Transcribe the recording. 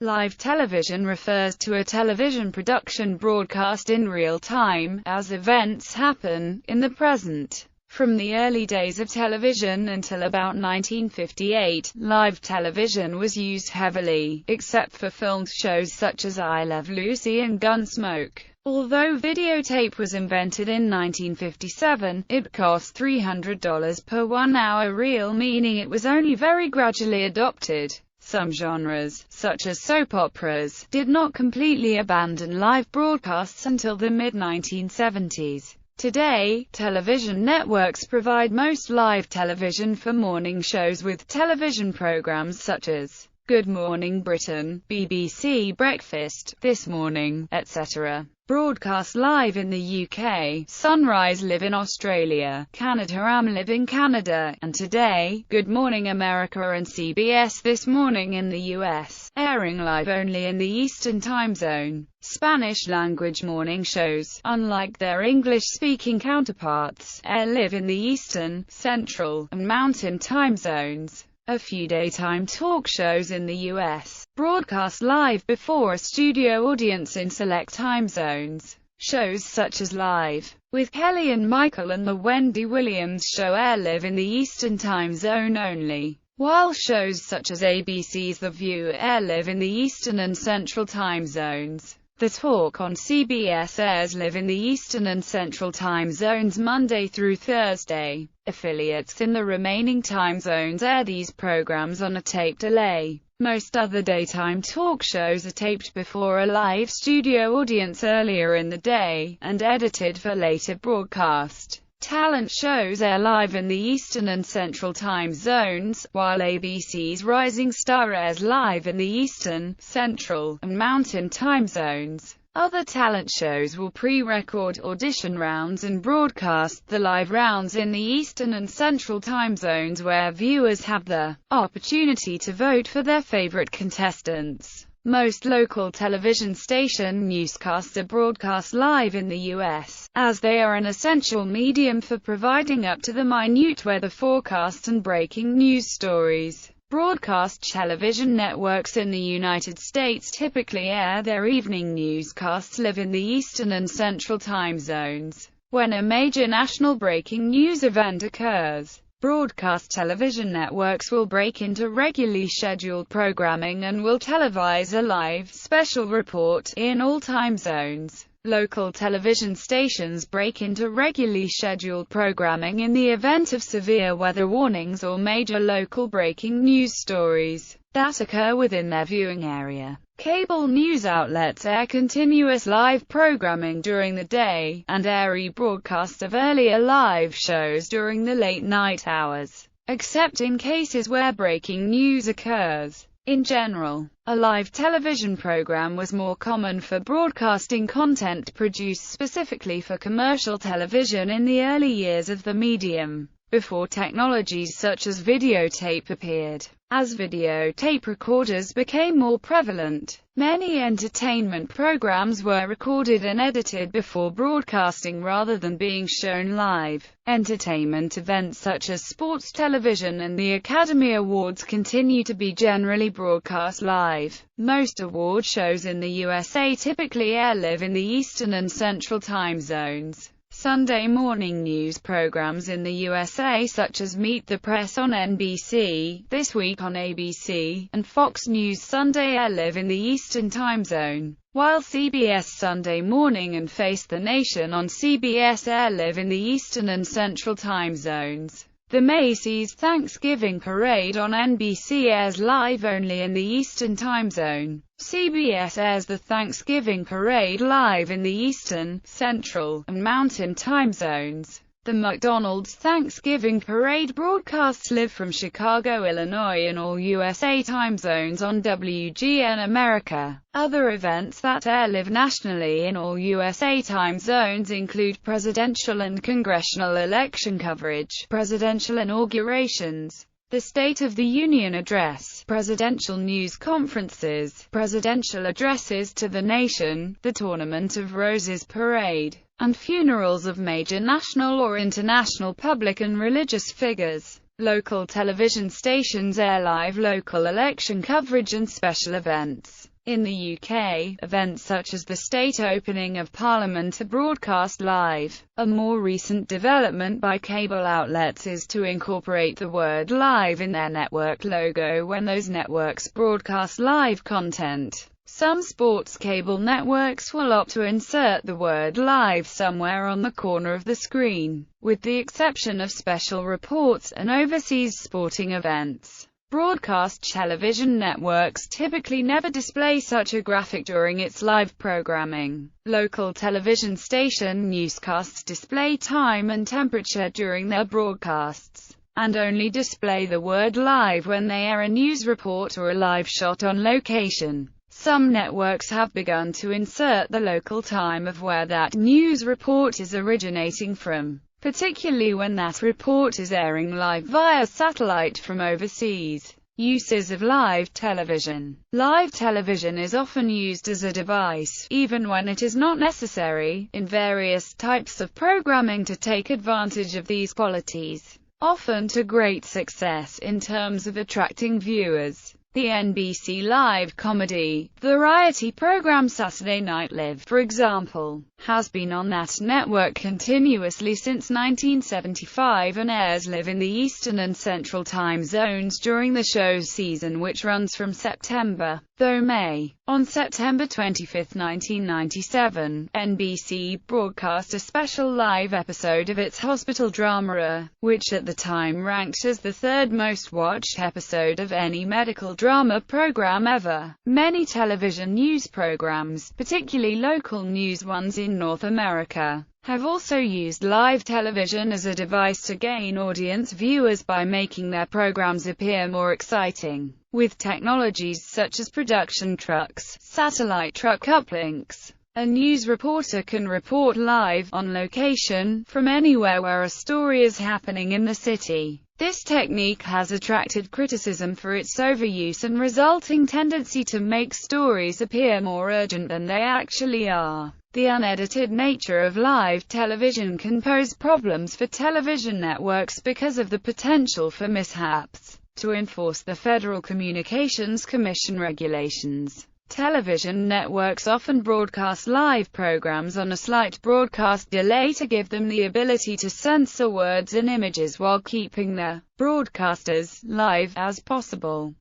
Live television refers to a television production broadcast in real time, as events happen, in the present. From the early days of television until about 1958, live television was used heavily, except for filmed shows such as I Love Lucy and Gunsmoke. Although videotape was invented in 1957, it cost $300 per 1-hour reel, meaning it was only very gradually adopted. Some genres, such as soap operas, did not completely abandon live broadcasts until the mid-1970s. Today, television networks provide most live television for morning shows with television programs such as Good Morning Britain, BBC Breakfast, This Morning, etc. Broadcast live in the UK, Sunrise Live in Australia, Canada Live in Canada, and Today, Good Morning America and CBS This Morning in the US, airing live only in the Eastern Time Zone. Spanish-language morning shows, unlike their English-speaking counterparts, air live in the Eastern, Central, and Mountain time zones. A few daytime talk shows in the U.S. broadcast live before a studio audience in select time zones. Shows such as Live with Kelly and Michael and The Wendy Williams Show air live in the Eastern Time Zone only, while shows such as ABC's The View air live in the Eastern and Central time zones. The Talk on CBS airs live in the Eastern and Central time zones Monday through Thursday. Affiliates in the remaining time zones air these programs on a tape delay. Most other daytime talk shows are taped before a live studio audience earlier in the day, and edited for later broadcast. Talent shows air live in the Eastern and Central time zones, while ABC's Rising Star airs live in the Eastern, Central, and Mountain time zones. Other talent shows will pre-record audition rounds and broadcast the live rounds in the Eastern and Central time zones where viewers have the opportunity to vote for their favorite contestants. Most local television station newscasts are broadcast live in the U.S., as they are an essential medium for providing up-to-the-minute weather forecasts and breaking news stories. Broadcast television networks in the United States typically air their evening newscasts live in the Eastern and Central time zones. When a major national breaking news event occurs, broadcast television networks will break into regularly scheduled programming and will televise a live, special report, in all time zones. Local television stations break into regularly scheduled programming in the event of severe weather warnings or major local breaking news stories that occur within their viewing area. Cable news outlets air continuous live programming during the day, and air rebroadcasts of earlier live shows during the late-night hours, except in cases where breaking news occurs. In general, a live television program was more common for broadcasting content produced specifically for commercial television in the early years of the medium, before technologies such as videotape appeared. As videotape recorders became more prevalent, many entertainment programs were recorded and edited before broadcasting rather than being shown live. Entertainment events such as sports television and the Academy Awards continue to be generally broadcast live. Most award shows in the USA typically air live in the Eastern and Central time zones. Sunday morning news programs in the USA such as Meet the Press on NBC, This Week on ABC, and Fox News Sunday air live in the Eastern time zone, while CBS Sunday Morning and Face the Nation on CBS air live in the Eastern and Central time zones. The Macy's Thanksgiving Parade on NBC airs live only in the Eastern time zone. CBS airs the Thanksgiving Parade live in the Eastern, Central, and Mountain time zones. The McDonald's Thanksgiving Parade broadcasts live from Chicago, Illinois in all USA time zones on WGN America. Other events that air live nationally in all USA time zones include presidential and congressional election coverage, presidential inaugurations, the State of the Union address, presidential news conferences, presidential addresses to the nation, the Tournament of Roses parade, and funerals of major national or international public and religious figures. Local television stations air live local election coverage and special events. In the UK, events such as the state opening of Parliament are broadcast live. A more recent development by cable outlets is to incorporate the word live in their network logo when those networks broadcast live content. Some sports cable networks will opt to insert the word live somewhere on the corner of the screen, with the exception of special reports and overseas sporting events. Broadcast television networks typically never display such a graphic during its live programming. Local television station newscasts display time and temperature during their broadcasts, and only display the word live when they air a news report or a live shot on location. Some networks have begun to insert the local time of where that news report is originating from, particularly when that report is airing live via satellite from overseas. Uses of live television. Live television is often used as a device, even when it is not necessary, in various types of programming to take advantage of these qualities, often to great success in terms of attracting viewers. The NBC live comedy, variety program Saturday Night Live, for example, has been on that network continuously since 1975 and airs live in the Eastern and Central time zones during the show's season, which runs from September through May. On September 25, 1997, NBC broadcast a special live episode of its hospital drama, which at the time ranked as the third most watched episode of any medical drama program ever. Many television news programs, particularly local news ones in North America, have also used live television as a device to gain audience viewers by making their programs appear more exciting. With technologies such as production trucks, satellite truck uplinks, a news reporter can report live, on location, from anywhere where a story is happening in the city. This technique has attracted criticism for its overuse and resulting tendency to make stories appear more urgent than they actually are. The unedited nature of live television can pose problems for television networks because of the potential for mishaps. To enforce the Federal Communications Commission regulations, television networks often broadcast live programs on a slight broadcast delay to give them the ability to censor words and images while keeping the broadcast as live as possible.